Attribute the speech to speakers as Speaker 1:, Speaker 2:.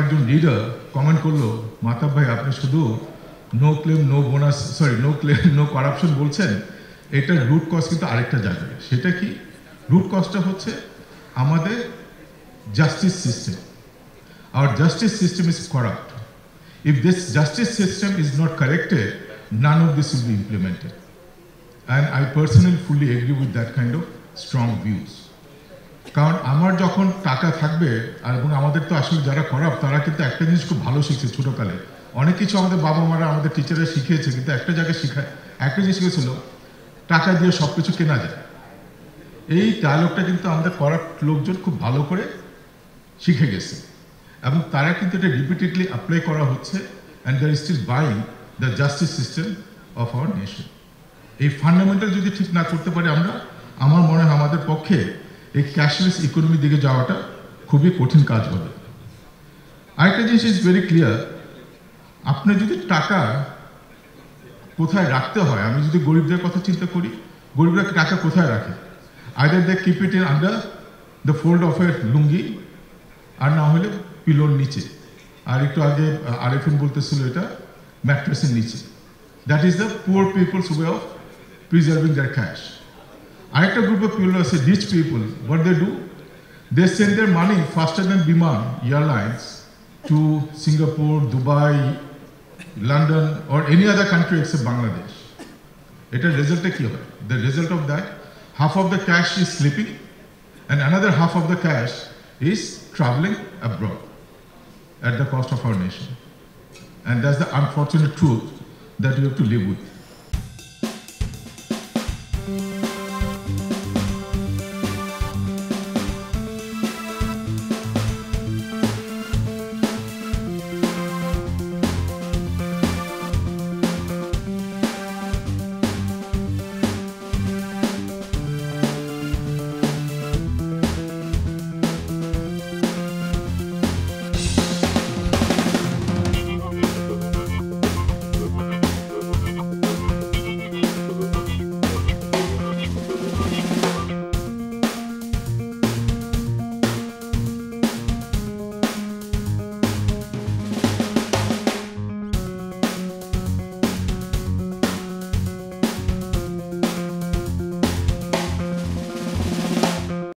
Speaker 1: একজন leader comment করলো, মাতাব ভাই আপনি শুধু no claim no bonus no claim no corruption বলছেন, এটার রুট কজ কিন্তু আরেকটা জায়গায়। সেটা কি? রুট কজটা হচ্ছে আমাদের justice system. Our justice system is corrupt. If this justice system is not corrected, none of this will be implemented. And I personally fully agree with that kind of strong views. কারণ আমার যখন টাকা থাকবে, আর এবং আমাদের তো আসলে যারা করাপ্ট তারা কিন্তু একটা জিনিস খুব ভালো শিখছে ছোটোকালে। অনেক কিছু আমাদের বাবা মারা আমাদের টিচাররা শিখিয়েছে, কিন্তু একটা জায়গায় একটা জিনিস শিখেছিল, টাকা দিয়ে সব কিছু কেনা যায়। এই ডায়লগটা কিন্তু আমাদের করাপ্ট লোকজন খুব ভালো করে শিখে গেছে, এবং তারা কিন্তু এটা রিপিটেডলি অ্যাপ্লাই করা হচ্ছে, and they are still buying the justice system of our nation. এই ফান্ডামেন্টাল যদি ঠিক না করতে পারি আমরা, আমার মনে হয় আমাদের পক্ষে এই ক্যাশলেস ইকোনমির দিকে যাওয়াটা খুবই কঠিন কাজ হবে। আরেকটা জিনিস ইজ ভেরি ক্লিয়ার, আপনি যদি টাকা কোথায় রাখতে হয়, আমি যদি গরিবদের কথা চিন্তা করি, গরিবরা টাকা কোথায় রাখে? Either they keep it in under the fold of a lungi, আর না হলে পিলোর নিচে, আর একটু আগে আরেফিন বলতেছিল এটা ম্যাট্রেসের নিচে। That is the poor people's way of preserving their cash. আরেকটা গ্রুপ অফ পিপল আছে rich people, what they do, they send their money faster than Biman airlines to Singapore, Dubai, London or any other country except Bangladesh. এটার রেজাল্টটা কি হয়? The result of that, half of the cash is slipping and another half of the cash is traveling abroad at the cost of our nation. And that's the unfortunate truth that we have to live with.